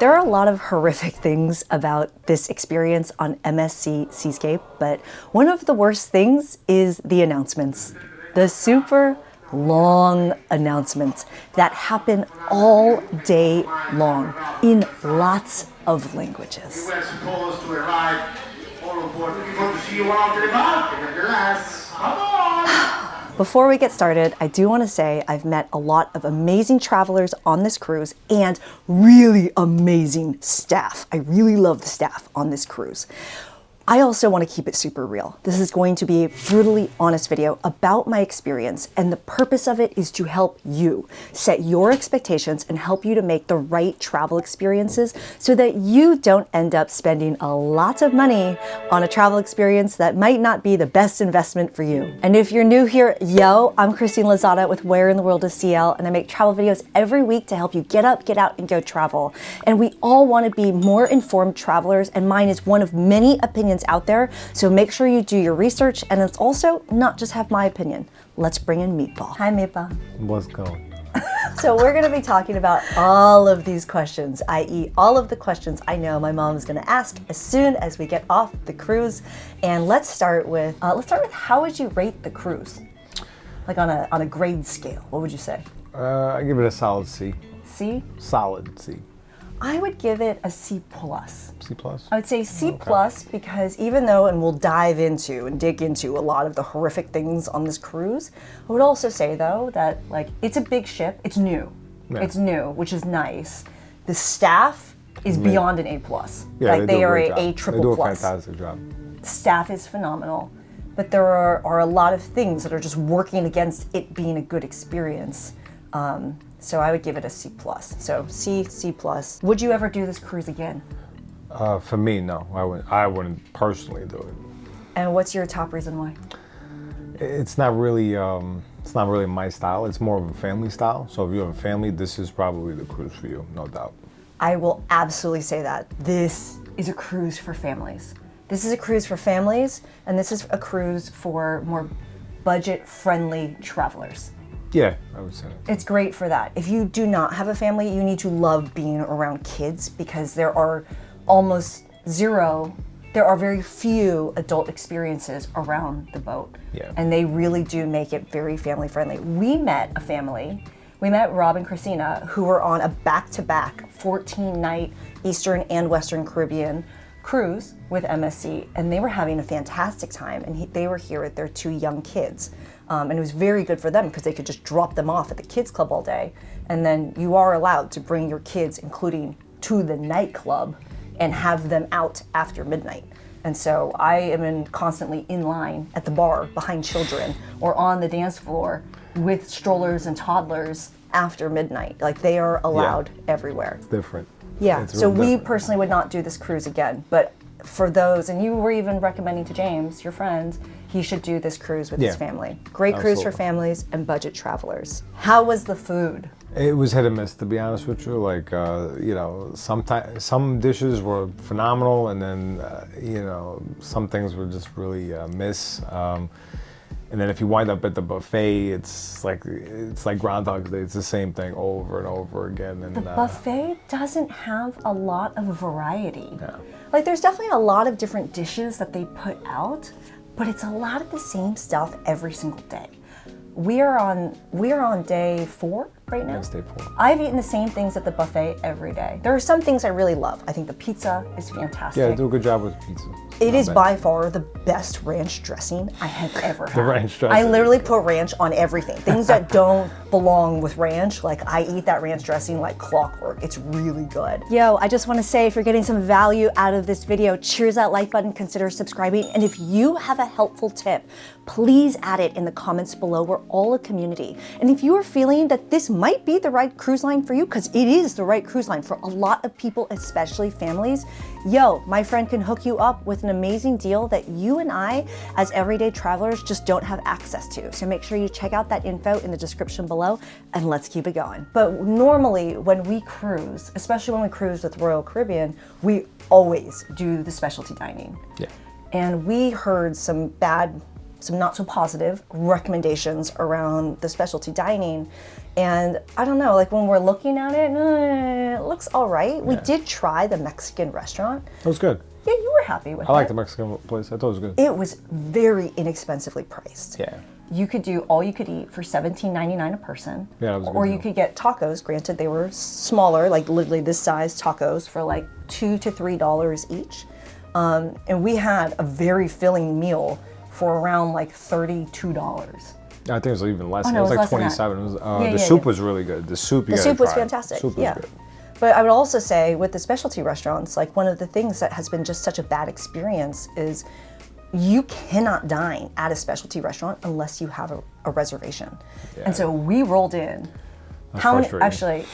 There are a lot of horrific things about this experience on MSC Seascape, but one of the worst things is the announcements. The super long announcements that happen all day long in lots of languages. Before we get started, I do want to say I've met a lot of amazing travelers on this cruise and really amazing staff. I really love the staff on this cruise. I also want to keep it super real. This is going to be a brutally honest video about my experience, and the purpose of it is to help you set your expectations and help you to make the right travel experiences so that you don't end up spending a lot of money on a travel experience that might not be the best investment for you. And if you're new here, yo, I'm Christine Lozada with Where in the World is CL, and I make travel videos every week to help you get up, get out, and go travel. And we all want to be more informed travelers, and mine is one of many opinions out there, so make sure you do your research, and it's also not just have my opinion. Let's bring in Meatball. Hi, Meatball. What's going? So we're going to be talking about all of these questions, i.e. all of the questions I know my mom is going to ask as soon as we get off the cruise. And let's start with how would you rate the cruise? Like on a grade scale, what would you say? I give it a solid C. C? Solid C. I would give it a C+. C+? I would say C+, because even though, and we'll dive into and dig into a lot of the horrific things on this cruise, I would also say though that like it's a big ship, it's new. Yeah. It's new, which is nice. The staff is beyond an A+. Yeah, like they are a They do a fantastic job. Staff is phenomenal, but there are a lot of things that are just working against it being a good experience. So I would give it a C+. So C, C+. Would you ever do this cruise again? For me, no. I wouldn't personally do it. And what's your top reason why? It's not really my style. It's more of a family style. So if you have a family, this is probably the cruise for you, no doubt. I will absolutely say that. This is a cruise for families. This is a cruise for families, and this is a cruise for more budget-friendly travelers. Yeah, I would say. It's great for that. If you do not have a family, you need to love being around kids because there are very few adult experiences around the boat. Yeah. And they really do make it very family friendly. We met a family. We met Rob and Christina, who were on a back-to-back 14-night Eastern and Western Caribbean cruise with MSC, and they were having a fantastic time, and they were here with their 2 young kids. And it was very good for them because they could just drop them off at the kids club all day, and then you are allowed to bring your kids, including to the nightclub, and have them out after midnight. And so I am constantly in line at the bar behind children or on the dance floor with strollers and toddlers after midnight. Like they are allowed everywhere. It's different. Yeah, so we personally would not do this cruise again, but for those, and you were even recommending to James, your friend, he should do this cruise with his family. Great cruise for families and budget travelers. How was the food? It was hit and miss, to be honest with you. Like, sometimes some dishes were phenomenal, and then, some things were just really miss. And then if you wind up at the buffet, it's like Groundhog's Day. It's the same thing over and over again. And the buffet doesn't have a lot of variety. Yeah. Like there's definitely a lot of different dishes that they put out, but it's a lot of the same stuff every single day. We are on day 4 right now. Yes, day 4. I've eaten the same things at the buffet every day. There are some things I really love. I think the pizza is fantastic. Yeah, they do a good job with pizza. It is by far the best ranch dressing I have ever had. The ranch dressing. I literally put ranch on everything. Things that don't belong with ranch, like I eat that ranch dressing like clockwork. It's really good. Yo, I just want to say if you're getting some value out of this video, cheers that like button, consider subscribing. And if you have a helpful tip, please add it in the comments below. We're all a community. And if you are feeling that this might be the right cruise line for you, because it is the right cruise line for a lot of people, especially families, yo, my friend can hook you up with an amazing deal that you and I, as everyday travelers, just don't have access to. So make sure you check out that info in the description below, and let's keep it going. But normally when we cruise, especially when we cruise with Royal Caribbean, we always do the specialty dining. Yeah. And we heard some bad some not so positive recommendations around the specialty dining. And I don't know, like when we're looking at it, it looks all right. We did try the Mexican restaurant. It was good. Yeah, you were happy with it. I like the Mexican place. I thought it was good. It was very inexpensively priced. Yeah. You could do all you could eat for $17.99 a person. Yeah, that was a good Or deal. you could get tacos. Granted, they were smaller, like literally this size tacos for like $2 to $3 each. And we had a very filling meal for around like $32. I think it was even less. Oh, no, it was it was like less than that. 27. It was, Yeah, the yeah, soup yeah. was really good. The soup you The gotta soup was try. fantastic. Soup was yeah. good. But I would also say with the specialty restaurants, like one of the things that has been just such a bad experience is you cannot dine at a specialty restaurant unless you have a reservation. Yeah. And so we rolled in. That's How many, frustrating.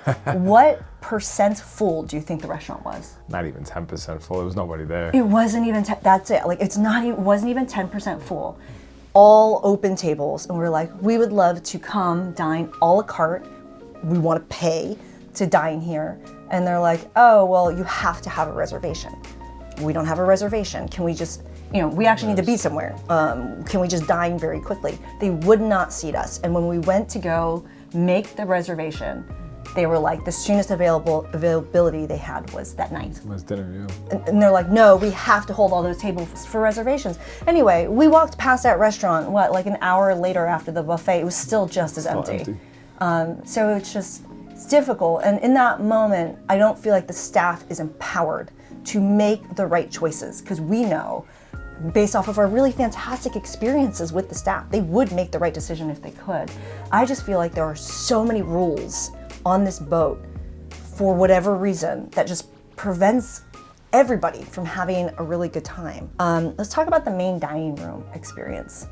actually, what percent full do you think the restaurant was? Not even 10% full. There was nobody there. It wasn't even, that's it. Like it's not, it wasn't even 10% full. All open tables. And we're like, we would love to come dine a la carte. We want to pay to dine here. And they're like, oh, well, you have to have a reservation. We don't have a reservation. Can we just, we actually need to be somewhere. Can we just dine very quickly? They would not seat us. And when we went to go make the reservation, they were like, the soonest availability they had was that night. It was dinner, yeah. And they're like, no, we have to hold all those tables for reservations. Anyway, we walked past that restaurant, like an hour later after the buffet, it was still just as empty. So it's difficult. And in that moment, I don't feel like the staff is empowered to make the right choices, because we know, based off of our really fantastic experiences with the staff, they would make the right decision if they could. I just feel like there are so many rules on this boat for whatever reason that just prevents everybody from having a really good time. Let's talk about the main dining room experience.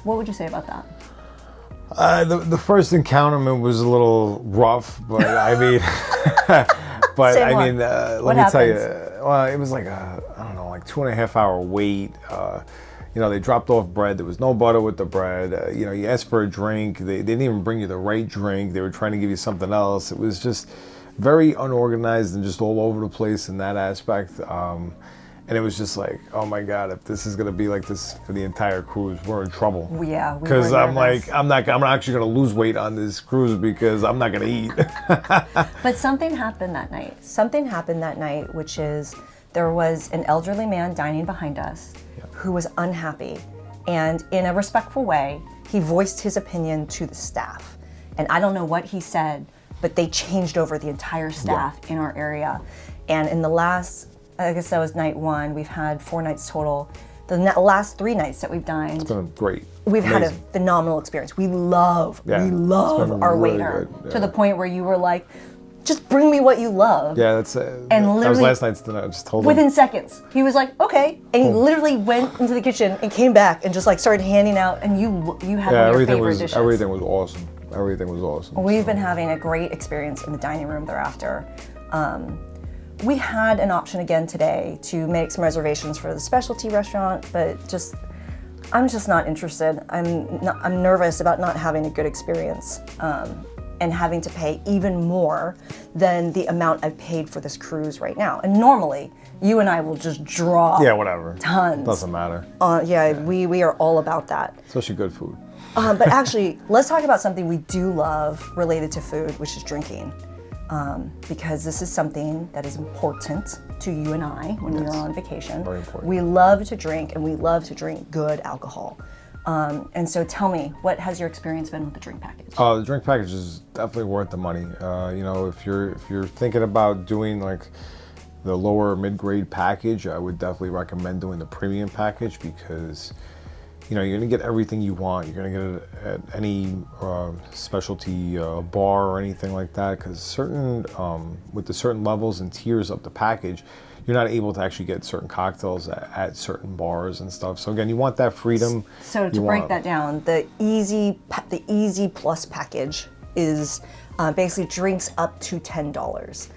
What would you say about that? The first encounterment was a little rough, but I mean, let me tell you, well, it was like I don't know, like 2.5 hour wait. They dropped off bread. There was no butter with the bread. You asked for a drink. They didn't even bring you the right drink. They were trying to give you something else. It was just very unorganized and just all over the place in that aspect. And it was just like, oh my God, if this is gonna be like this for the entire cruise, we're in trouble. Yeah, we because were I'm nervous. like, I'm actually gonna lose weight on this cruise because I'm not gonna eat. But something happened that night. Something happened that night, which is there was an elderly man dining behind us who was unhappy. And in a respectful way, he voiced his opinion to the staff. And I don't know what he said, but they changed over the entire staff in our area. And in the last, I guess that was night one, we've had 4 nights total. The last 3 nights that we've dined, It's been great. we've had a Amazing. phenomenal experience. We love It's been our really waiter good, to the point where you were like, just bring me what you love. Yeah, that was literally- last night's dinner. I just told him. Within seconds, he was like, okay. And he literally went into the kitchen and came back and just like started handing out, and you had one of your favorite dishes. Everything was awesome. Everything was awesome. We've been having a great experience in the dining room thereafter. We had an option again today to make some reservations for the specialty restaurant, but I'm just not interested. I'm nervous about not having a good experience and having to pay even more than the amount I've paid for this cruise right now. And normally, you and I will just draw Whatever. tons. Doesn't matter. We are all about that. Especially good food. But actually, let's talk about something we do love related to food, which is drinking. Because this is something that is important to you and I when we're on vacation. Very important. We love to drink, and we love to drink good alcohol. And so tell me, what has your experience been with the drink package? The drink package is definitely worth the money. If you're thinking about doing like the lower mid-grade package, I would definitely recommend doing the premium package because you're gonna get everything you want. You're gonna get it at any specialty bar or anything like that. Because with the certain levels and tiers of the package, you're not able to actually get certain cocktails at certain bars and stuff. So again, you want that freedom. So to break that down, the Easy Plus package is basically drinks up to $10.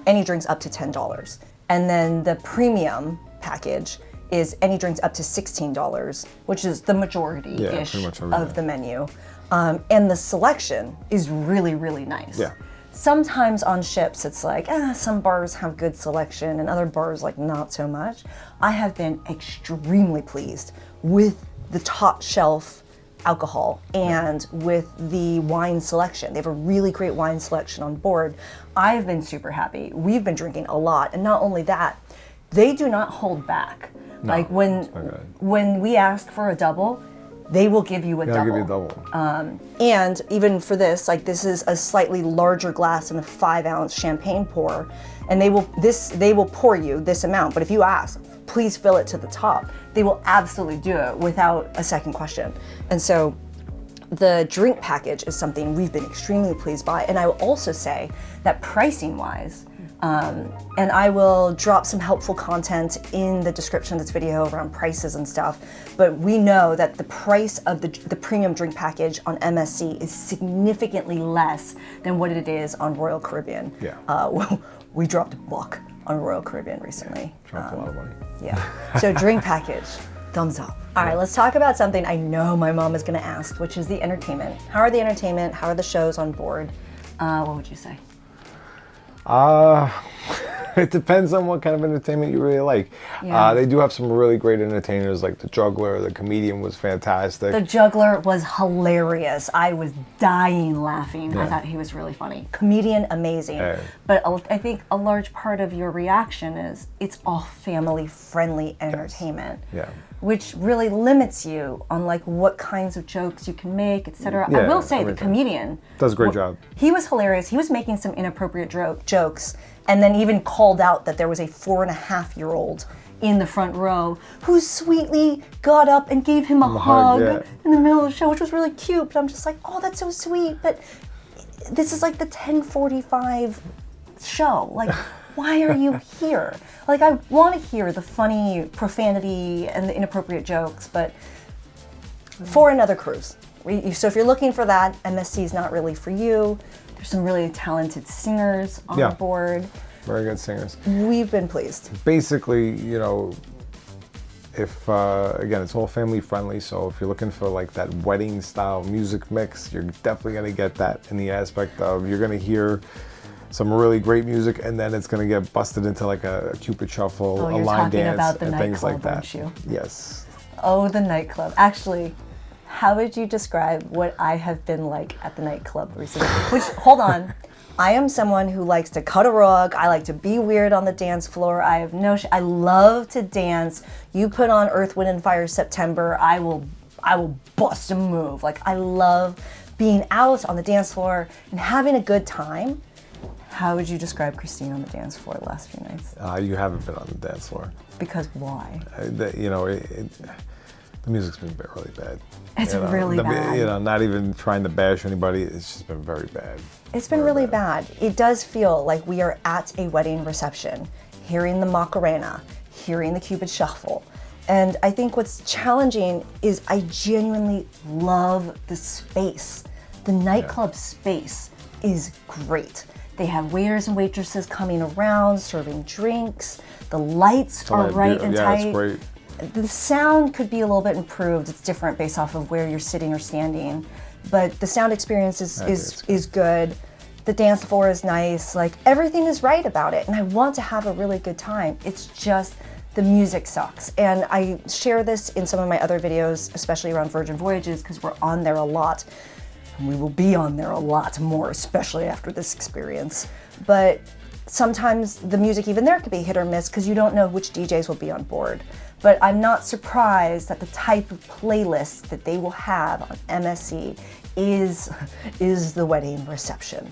Any drinks up to $10. And then the premium package is any drinks up to $16, which is the majority-ish pretty much of everything. the menu. And the selection is really, really nice. Yeah. Sometimes on ships, it's like, some bars have good selection and other bars like not so much. I have been extremely pleased with the top shelf alcohol and with the wine selection. They have a really great wine selection on board. I've been super happy. We've been drinking a lot. And not only that, they do not hold back. No, like when we ask for a double, they will give you a double. They'll give you a double. And even for this, like this is a slightly larger glass than a 5-ounce champagne pour, and they will pour you this amount. But if you ask, please fill it to the top, they will absolutely do it without a second question. And so the drink package is something we've been extremely pleased by. And I will also say that pricing wise, and I will drop some helpful content in the description of this video around prices and stuff, but we know that the price of the premium drink package on MSC is significantly less than what it is on Royal Caribbean. Yeah. We dropped a buck on Royal Caribbean recently. Dropped a lot of money. Yeah. So drink package, thumbs up. All right, let's talk about something I know my mom is going to ask, which is the entertainment. How are the entertainment? How are the shows on board? What would you say? It depends on what kind of entertainment you really like. Yeah. They do have some really great entertainers, like the juggler. The comedian was fantastic. The juggler was hilarious. I was dying laughing. Yeah. I thought he was really funny. Comedian, amazing. Yeah. But I think a large part of your reaction is it's all family-friendly entertainment. Yeah. Which really limits you on like what kinds of jokes you can make, etc. Yeah, I will say everything. the comedian Does a great job. He was hilarious. He was making some inappropriate jokes, and then even called out that there was a 4.5-year-old in the front row who sweetly got up and gave him a hug yeah. in the middle of the show, which was really cute. But I'm just like, oh, that's so sweet. But this is like the 10:45 show. Like, why are you here? Like, I want to hear the funny profanity and the inappropriate jokes, but for another cruise. So if you're looking for that, MSC is not really for you. There's some really talented singers on board. Very good singers. We've been pleased. Basically, you know, if again, it's all family friendly. So if you're looking for like that wedding style music mix, you're definitely going to get that in the aspect of you're going to hear some really great music, and then it's going to get busted into like a Cupid shuffle, a line dance, about the and things like that. Aren't you? Yes. Oh, the nightclub. Actually, how would you describe what I have been like at the nightclub recently? Which, hold on, I am someone who likes to cut a rug. I like to be weird on the dance floor. I have no. I love to dance. You put on Earth, Wind, and Fire September, I will bust a move. Like, I love being out on the dance floor and having a good time. How would you describe Christine on the dance floor the last few nights? You haven't been on the dance floor. Because why? You know, the music's been really bad. It's really bad. You know, not even trying to bash anybody. It's just been very bad. It's been really bad. It does feel like we are at a wedding reception, hearing the Macarena, hearing the Cupid Shuffle. And I think what's challenging is I genuinely love the space. The nightclub space is great. They have waiters and waitresses coming around, serving drinks. The lights are right and tight. Yeah, it's great. The sound could be a little bit improved. It's different based off of where you're sitting or standing. But the sound experience is good. The dance floor is nice. Like, everything is right about it. And I want to have a really good time. It's just the music sucks. And I share this in some of my other videos, especially around Virgin Voyages, because we're on there a lot. And we will be on there a lot more, especially after this experience. But sometimes the music even there could be hit or miss because you don't know which DJs will be on board. But I'm not surprised that the type of playlist that they will have on MSC is the wedding reception.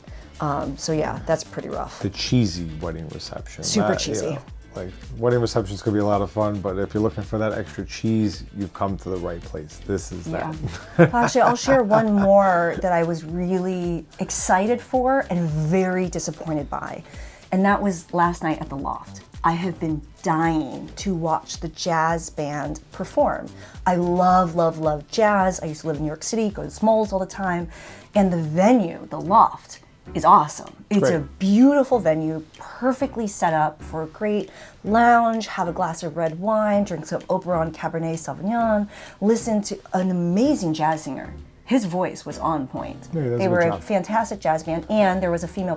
So yeah, that's pretty rough. The cheesy wedding reception. Super cheesy. You know, like, wedding receptions could be a lot of fun, but if you're looking for that extra cheese, you've come to the right place. This is that. Actually, I'll share one more that I was really excited for and very disappointed by. And that was last night at the Loft. I have been dying to watch the jazz band perform. I love, love, love jazz. I used to live in New York City, go to Smalls all the time. And the venue, the Loft, is awesome. It's a beautiful venue, perfectly set up for a great lounge, have a glass of red wine, drink some Oberon Cabernet Sauvignon, listen to an amazing jazz singer. His voice was on point. Yeah, they were a fantastic jazz band, and there was a female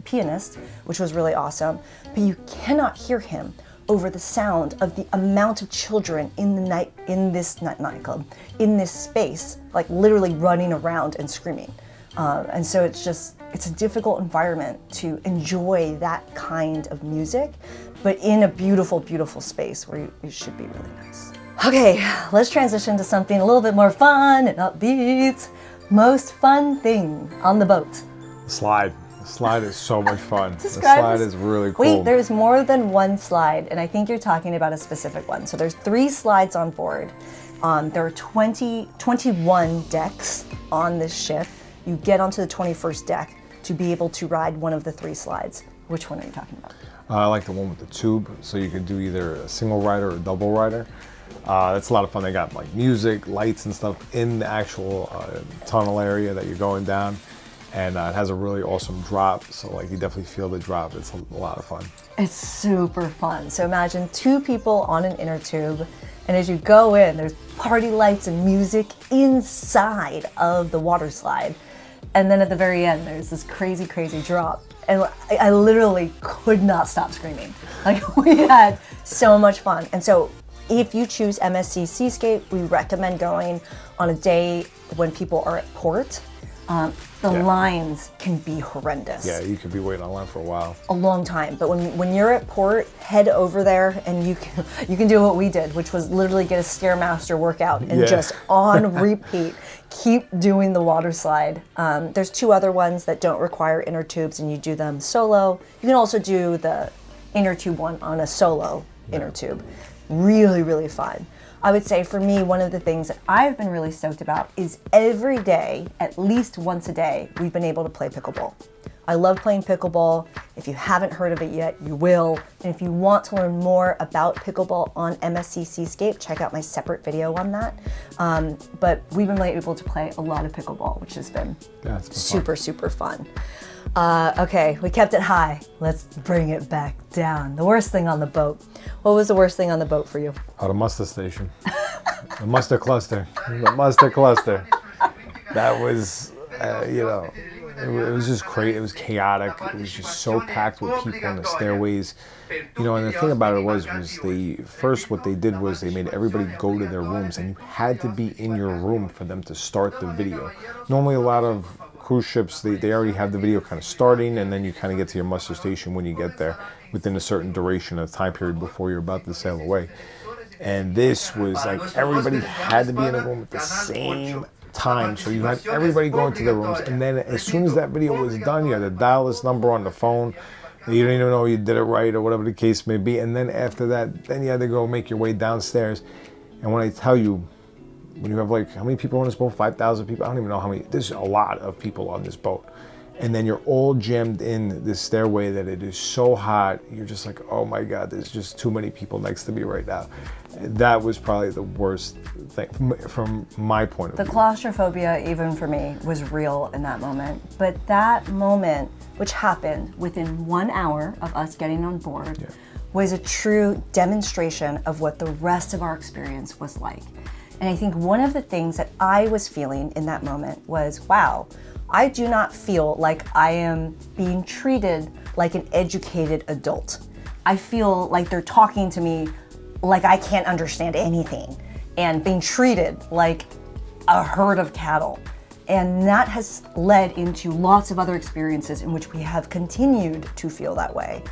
pianist, which was really awesome. But you cannot hear him over the sound of the amount of children in this nightclub, in this space, like literally running around and screaming. And so it's a difficult environment to enjoy that kind of music, but in a beautiful, beautiful space where it should be really nice. Okay, let's transition to something a little bit more fun and upbeat. Most fun thing on the boat. Slide. The slide is so much fun. The slide is really cool. Wait, there's more than one slide, and I think you're talking about a specific one. So there's 3 slides on board. There are 21 decks on this ship. You get onto the 21st deck to be able to ride one of the 3 slides. Which one are you talking about? I like the one with the tube, so you can do either a single rider or a double rider. That's a lot of fun. They got like music, lights and stuff in the actual tunnel area that you're going down. And it has a really awesome drop, so like you definitely feel the drop. It's a lot of fun. It's super fun. So imagine 2 people on an inner tube, and as you go in, there's party lights and music inside of the water slide. And then at the very end, there's this crazy, crazy drop. And I literally could not stop screaming. Like, we had so much fun. And so if you choose MSC Seascape, we recommend going on a day when people are at port. The lines can be horrendous. Yeah, you could be waiting online for a while. A long time. But when you're at port, head over there and you can do what we did, which was literally get a Stairmaster workout and just on repeat, keep doing the water slide. There's 2 other ones that don't require inner tubes and you do them solo. You can also do the inner tube one on a solo inner tube. Really, really fun. I would say for me, one of the things that I've been really stoked about is every day, at least once a day, we've been able to play pickleball. I love playing pickleball. If you haven't heard of it yet, you will. And if you want to learn more about pickleball on MSC Seascape, check out my separate video on that. But we've been able to play a lot of pickleball, which has been super, super fun. Okay, we kept it high. Let's bring it back down. The worst thing on the boat. What was the worst thing on the boat for you? Oh, the muster station. The muster cluster. The muster cluster. That was, it was just crazy. It was chaotic. It was just so packed with people on the stairways. And the thing about it was what they did was they made everybody go to their rooms, and you had to be in your room for them to start the video. Normally a lot of cruise ships, they already have the video kind of starting, and then you kind of get to your muster station when you get there within a certain duration of time period before you're about to sail away. And this was like everybody had to be in a room at the same time, so you had everybody going to their rooms, and then as soon as that video was done, you had to dial this number on the phone. You didn't even know you did it right or whatever the case may be, and then after that, then you had to go make your way downstairs. And when I tell you, when you have like, how many people on this boat? 5,000 people? I don't even know how many. There's a lot of people on this boat. And then you're all jammed in this stairway that it is so hot. You're just like, oh my God, there's just too many people next to me right now. That was probably the worst thing from my point of view. The claustrophobia, even for me, was real in that moment. But that moment, which happened within 1 hour of us getting on board, was a true demonstration of what the rest of our experience was like. And I think one of the things that I was feeling in that moment was, wow, I do not feel like I am being treated like an educated adult. I feel like they're talking to me like I can't understand anything and being treated like a herd of cattle. And that has led into lots of other experiences in which we have continued to feel that way.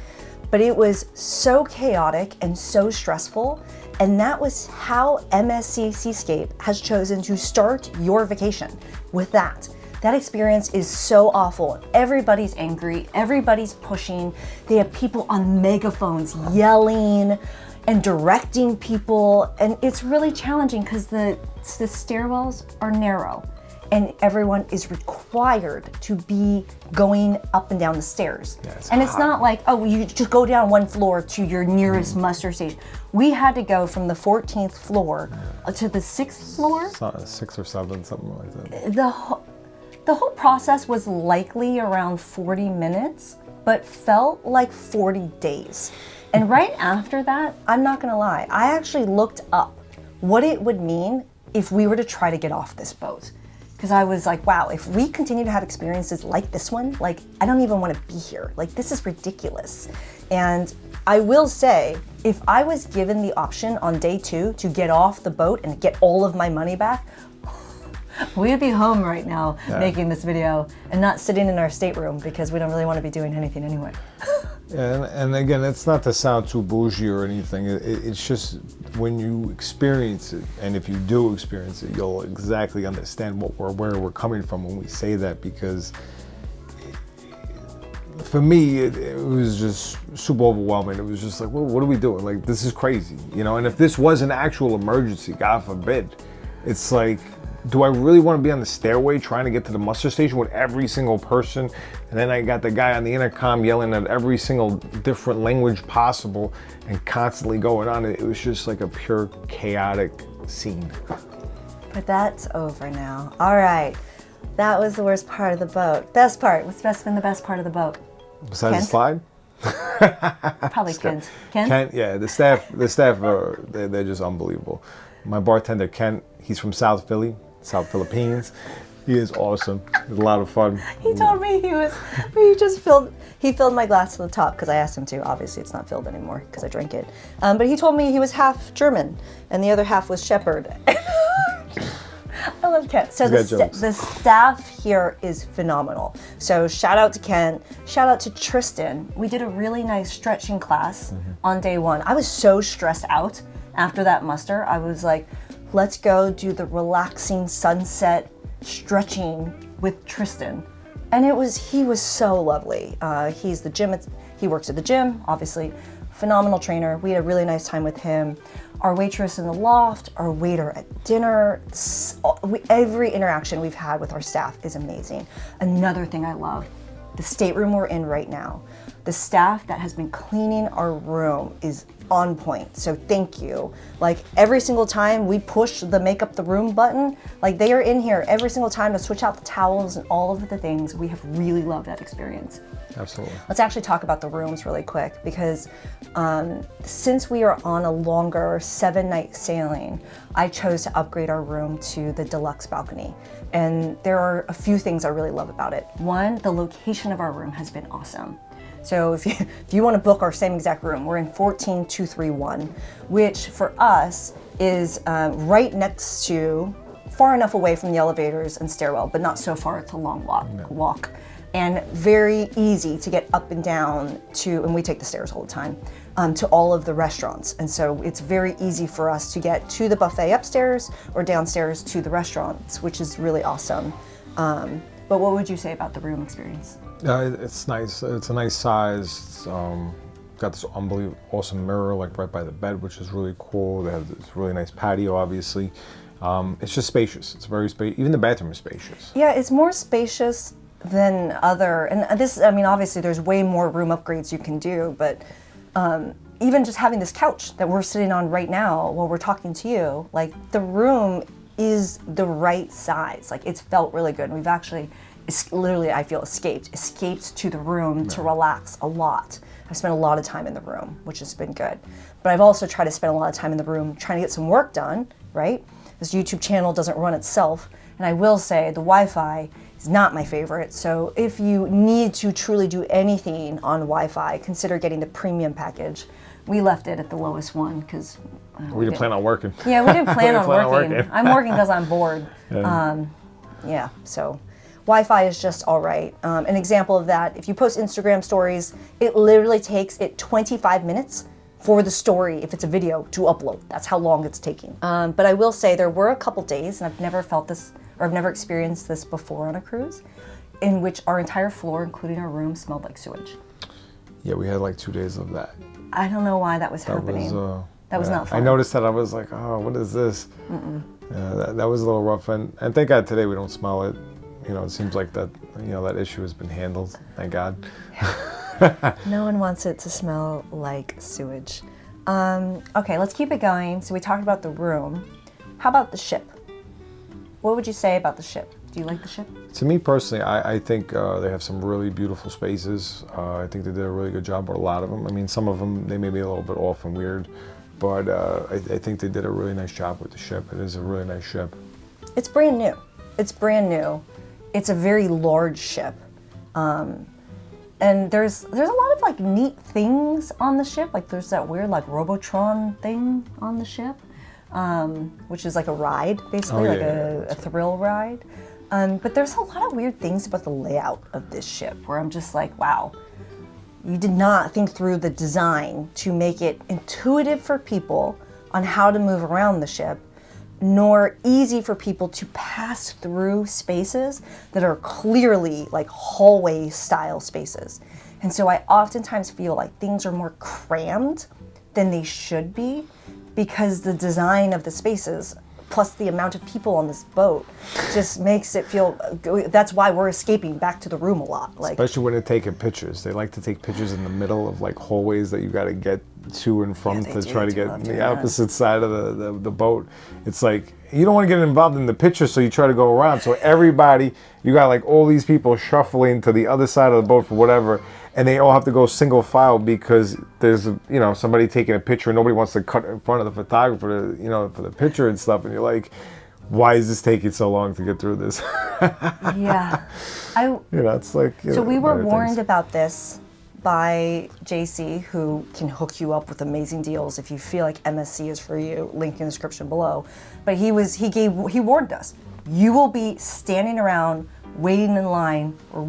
But it was so chaotic and so stressful, and that was how MSC Seascape has chosen to start your vacation, with that. That experience is so awful. Everybody's angry, everybody's pushing. They have people on megaphones yelling and directing people, and it's really challenging because the stairwells are narrow, and everyone is required to be going up and down the stairs. And it's not like, oh, you just go down one floor to your nearest muster station. We had to go from the 14th floor to the 6th floor. 6 or 7, something like that. The whole process was likely around 40 minutes, but felt like 40 days. And right after that, I'm not gonna lie, I actually looked up what it would mean if we were to try to get off this boat. Because I was like, wow, if we continue to have experiences like this one, like, I don't even want to be here. Like, this is ridiculous. And I will say, if I was given the option on day 2 to get off the boat and get all of my money back, we'd be home right now making this video and not sitting in our stateroom because we don't really want to be doing anything anyway. Yeah, and again, it's not to sound too bougie or anything. It's just when you experience it, and if you do experience it, you'll exactly understand where we're coming from when we say that. Because for me, it was just super overwhelming. It was just like, well, what are we doing? Like, this is crazy, you know? And if this was an actual emergency, God forbid, it's like, do I really want to be on the stairway trying to get to the muster station with every single person? And then I got the guy on the intercom yelling at every single different language possible and constantly going on. It was just like a pure chaotic scene. But that's over now. All right. That was the worst part of the boat. Best part. What's been the best part of the boat? Besides Kent? the slide? Probably Kent. Kent? Kent, yeah. The staff are, they're just unbelievable. My bartender, Kent, he's from South Philly. South Philippines. He is awesome. It was a lot of fun. He told me he filled my glass to the top because I asked him to. Obviously, it's not filled anymore because I drank it. But he told me he was half German and the other half was Shepherd. I love Kent. So the staff here is phenomenal. So shout out to Kent. Shout out to Tristan. We did a really nice stretching class on day 1. I was so stressed out after that muster. I was like, let's go do the relaxing sunset stretching with Tristan. And he was so lovely. He works at the gym, obviously, phenomenal trainer. We had a really nice time with him. Our waitress in the loft, our waiter at dinner, every interaction we've had with our staff is amazing. Another thing I love, the stateroom we're in right now. The staff that has been cleaning our room is on point, so thank you. Like every single time we push the make up the room button, like they are in here every single time to switch out the towels and all of the things. We have really loved that experience. Absolutely. Let's actually talk about the rooms really quick because since we are on a longer 7-night sailing, I chose to upgrade our room to the deluxe balcony. And there are a few things I really love about it. One, the location of our room has been awesome. So if you want to book our same exact room, we're in 14231, which for us is right next to, far enough away from the elevators and stairwell, but not so far it's a long walk. And very easy to get up and down to, and we take the stairs all the time, to all of the restaurants. And so it's very easy for us to get to the buffet upstairs or downstairs to the restaurants, which is really awesome. But what would you say about the room experience? It's nice. It's a nice size. It's, got this unbelievable, awesome mirror like right by the bed, which is really cool. They have this really nice patio, obviously. It's just spacious. It's very spacious. Even the bathroom is spacious. Yeah, it's more spacious than and this, I mean, obviously there's way more room upgrades you can do, but even just having this couch that we're sitting on right now while we're talking to you, like the room is the right size. Like it's felt really good. We've actually, literally, I feel escaped to the room to relax a lot. I've spent a lot of time in the room, which has been good. But I've also tried to spend a lot of time in the room trying to get some work done, right? This YouTube channel doesn't run itself. And I will say the Wi-Fi is not my favorite. So if you need to truly do anything on Wi-Fi, consider getting the premium package. We left it at the lowest one because we didn't plan on working. Yeah, we didn't plan on working. I'm working because I'm bored. Yeah. So Wi-Fi is just all right. An example of that, if you post Instagram stories, it literally takes it 25 minutes for the story, if it's a video, to upload. That's how long it's taking. But I will say there were a couple days, and I've never felt this, or I've never experienced this before on a cruise, in which our entire floor, including our room, smelled like sewage. Yeah, we had like 2 days of that. I don't know why that was happening. That was not fun. I noticed that. I was like, oh, what is this? That was a little rough. And thank God today we don't smell it. You know, it seems like that, you know, that issue has been handled. Thank God. No one wants it to smell like sewage. Okay, let's keep it going. So we talked about the room. How about the ship? What would you say about the ship? Do you like the ship? To me personally, I think they have some really beautiful spaces. I think they did a really good job with a lot of them. I mean, some of them, they may be a little bit off and weird, but I think they did a really nice job with the ship. It is a really nice ship. It's brand new. It's brand new. It's a very large ship. And there's a lot of like neat things on the ship. Like there's that weird like Robotron thing on the ship, which is like a ride, basically, a thrill ride. But there's a lot of weird things about the layout of this ship where I'm just like, wow, you did not think through the design to make it intuitive for people on how to move around the ship, nor easy for people to pass through spaces that are clearly like hallway style spaces. And so I oftentimes feel like things are more crammed than they should be because the design of the spaces plus the amount of people on this boat just makes it feel, that's why we're escaping back to the room a lot. Like, especially when they're taking pictures. They like to take pictures in the middle of like hallways that you got to get to and from to try to get the opposite side of the boat. It's like, you don't want to get involved in the picture, so you try to go around. So everybody, you got like all these people shuffling to the other side of the boat for whatever, and they all have to go single file because there's, you know, somebody taking a picture and nobody wants to cut in front of the photographer, you know, for the picture and stuff. And you're like, why is this taking so long to get through this? Yeah. You know, it's like, so we were warned about this by JC, who can hook you up with amazing deals if you feel like MSC is for you. Link in the description below. But he warned us. You will be standing around waiting in line or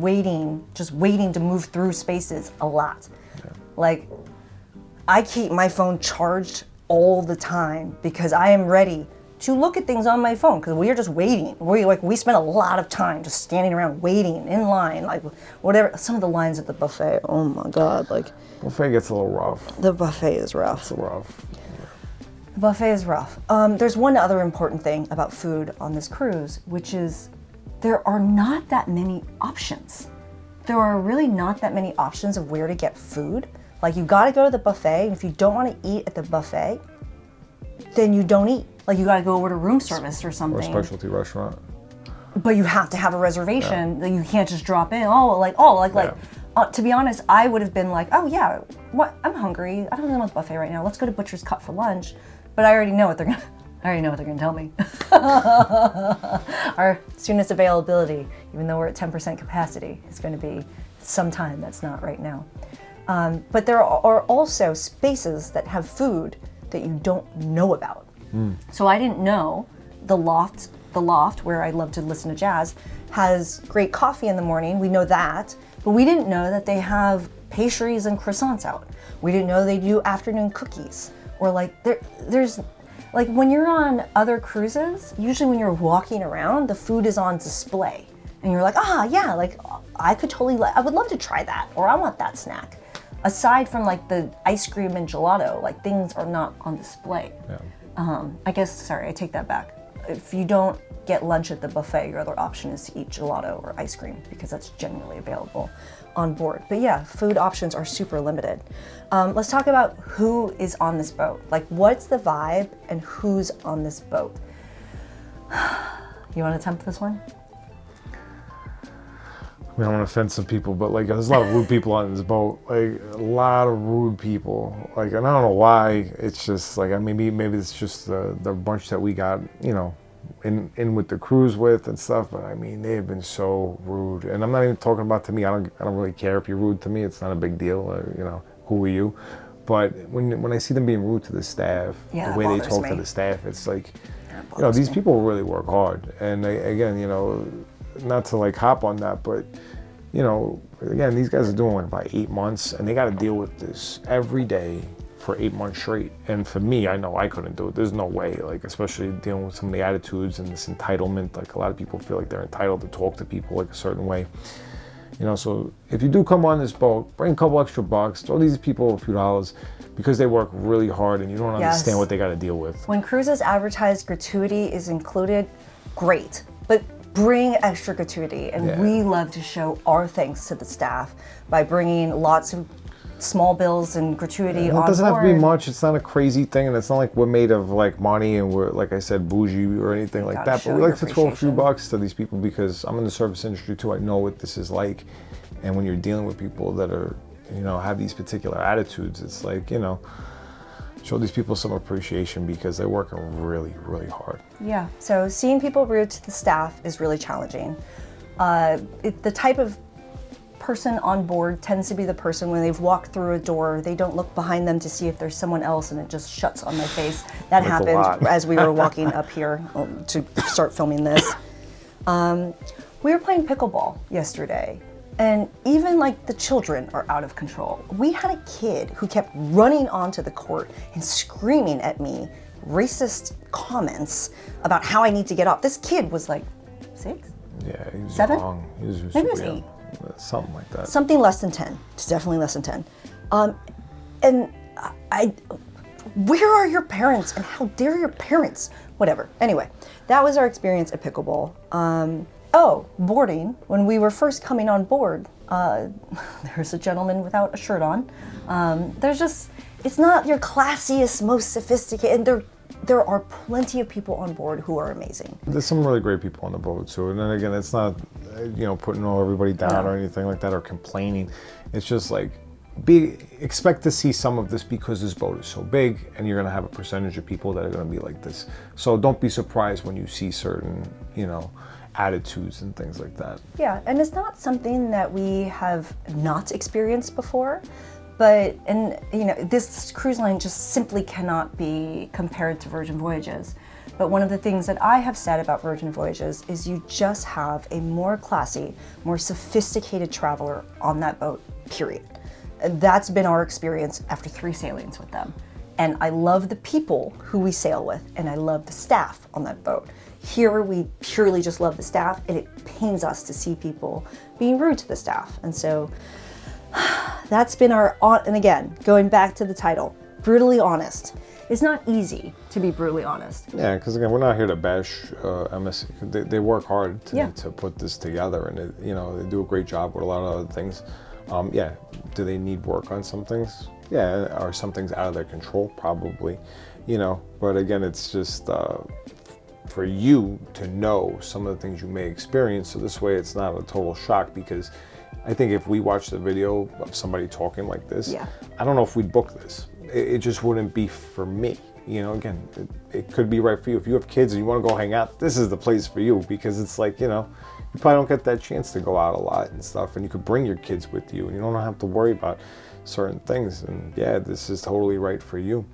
just waiting to move through spaces a lot. Yeah. Like, I keep my phone charged all the time because I am ready to look at things on my phone because we are just waiting. We spend a lot of time just standing around waiting in line, like whatever. Some of the lines at the buffet, oh my God, like. Buffet gets a little rough. The buffet is rough. It's rough. The buffet is rough. There's one other important thing about food on this cruise, which is there are not that many options. There are really not that many options of where to get food. Like, you gotta go to the buffet, and if you don't wanna eat at the buffet, then you don't eat. Like, you gotta go over to room service or something. Or a specialty restaurant. But you have to have a reservation. That you can't just drop in. To be honest, I would have been like, oh yeah, I'm hungry. I don't really want the buffet right now. Let's go to Butcher's Cut for lunch. But I already know what they're gonna tell me. Our soonest availability, even though we're at 10% capacity, is going to be sometime that's not right now. But there are also spaces that have food that you don't know about. So I didn't know the loft where I love to listen to jazz has great coffee in the morning. We know that, but we didn't know that they have pastries and croissants out. We didn't know they do afternoon cookies, or like there's like when you're on other cruises, usually when you're walking around, the food is on display and you're like, like I would love to try that, or I want that snack. Aside from like the ice cream and gelato, like things are not on display. Yeah. I take that back. If you don't get lunch at the buffet, your other option is to eat gelato or ice cream because that's generally available on board. But yeah, food options are super limited. Let's talk about who is on this boat. Like, what's the vibe and who's on this boat? You want to attempt this one? I mean, I don't want to offend some people, but like, there's a lot of rude people on this boat. Like, a lot of rude people. Like, and I don't know why. It's just like, maybe it's just the bunch that we got, you know, in with the cruise with and stuff. But I mean, they have been so rude. And I'm not even talking about to me. I don't really care if you're rude to me. It's not a big deal. You know, who are you? But when I see them being rude to the staff, the way they talk to the staff, it's like, you know, these people really work hard. And again, you know, not to like hop on that, but you know, again, these guys are doing like about 8 months, and they got to deal with this every day for 8 months straight. And for me, I know I couldn't do it. There's no way, like, especially dealing with some of the attitudes and this entitlement. Like, a lot of people feel like they're entitled to talk to people like a certain way. You know, so if you do come on this boat, bring a couple extra bucks, throw these people a few dollars, because they work really hard and you don't understand what they got to deal with. When cruises advertise gratuity is included, great. But bring extra gratuity, and we love to show our thanks to the staff by bringing lots of small bills and gratuity on board. It doesn't have to be much. It's not a crazy thing, and it's not like we're made of like money and we're, like I said, bougie or anything like that. But we like to throw a few bucks to these people because I'm in the service industry too. I know what this is like, and when you're dealing with people that are, you know, have these particular attitudes, it's like, you know, show these people some appreciation because they're working really, really hard. Yeah, so seeing people rude to the staff is really challenging. The type of person on board tends to be the person when they've walked through a door, they don't look behind them to see if there's someone else and it just shuts on their face. That That's a happened lot. as we were walking up here to start filming this. We were playing pickleball yesterday, and even like the children are out of control. We had a kid who kept running onto the court and screaming at me racist comments about how I need to get off. This kid was like 6? Yeah, he was 7? young. He was Maybe it was super 8. young. Something like that. Something less than 10. It's definitely less than 10. And where are your parents and how dare your parents? Whatever. Anyway, that was our experience at pickleball. Boarding. When we were first coming on board, there's a gentleman without a shirt on. It's not your classiest, most sophisticated, and there are plenty of people on board who are amazing. There's some really great people on the boat too, and then again, it's not, putting everybody down or anything like that or complaining. It's just like, expect to see some of this because this boat is so big, and you're gonna have a percentage of people that are gonna be like this. So don't be surprised when you see certain, attitudes and things like that. Yeah, and it's not something that we have not experienced before. But, this cruise line just simply cannot be compared to Virgin Voyages. But one of the things that I have said about Virgin Voyages is you just have a more classy, more sophisticated traveler on that boat, period. And that's been our experience after 3 sailings with them. And I love the people who we sail with, and I love the staff on that boat. Here we purely just love the staff, and it pains us to see people being rude to the staff. And so, that's been and again, going back to the title, brutally honest. It's not easy to be brutally honest. Yeah, because again, we're not here to bash MSC. They work hard to put this together, and they do a great job with a lot of other things. Do they need work on some things? Yeah, are some things out of their control? Probably, But again, it's just for you to know some of the things you may experience, so this way it's not a total shock, because I think if we watched the video of somebody talking like this, I don't know if we'd book this. It just wouldn't be for me. Again, it could be right for you. If you have kids and you want to go hang out, this is the place for you, because it's like, you probably don't get that chance to go out a lot and stuff, and you could bring your kids with you, and you don't have to worry about certain things. And yeah, this is totally right for you.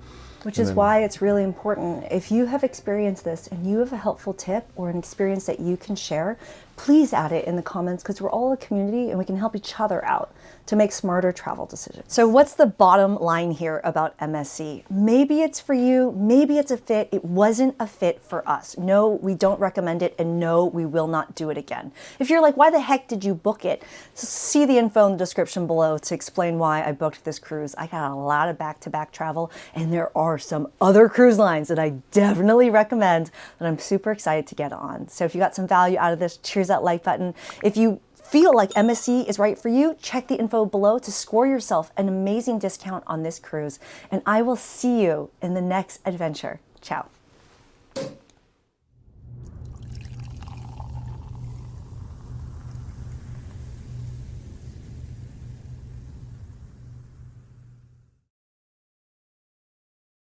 Which is why it's really important. If you have experienced this and you have a helpful tip or an experience that you can share, please add it in the comments, because we're all a community and we can help each other out to make smarter travel decisions. So what's the bottom line here about MSC? Maybe it's for you, maybe it's a fit. It wasn't a fit for us. No, we don't recommend it, and no, we will not do it again. If you're like, why the heck did you book it? See the info in the description below to explain why I booked this cruise. I got a lot of back-to-back travel, and there are some other cruise lines that I definitely recommend that I'm super excited to get on. So if you got some value out of this, cheers that like button. If you feel like MSC is right for you, check the info below to score yourself an amazing discount on this cruise. And I will see you in the next adventure. Ciao.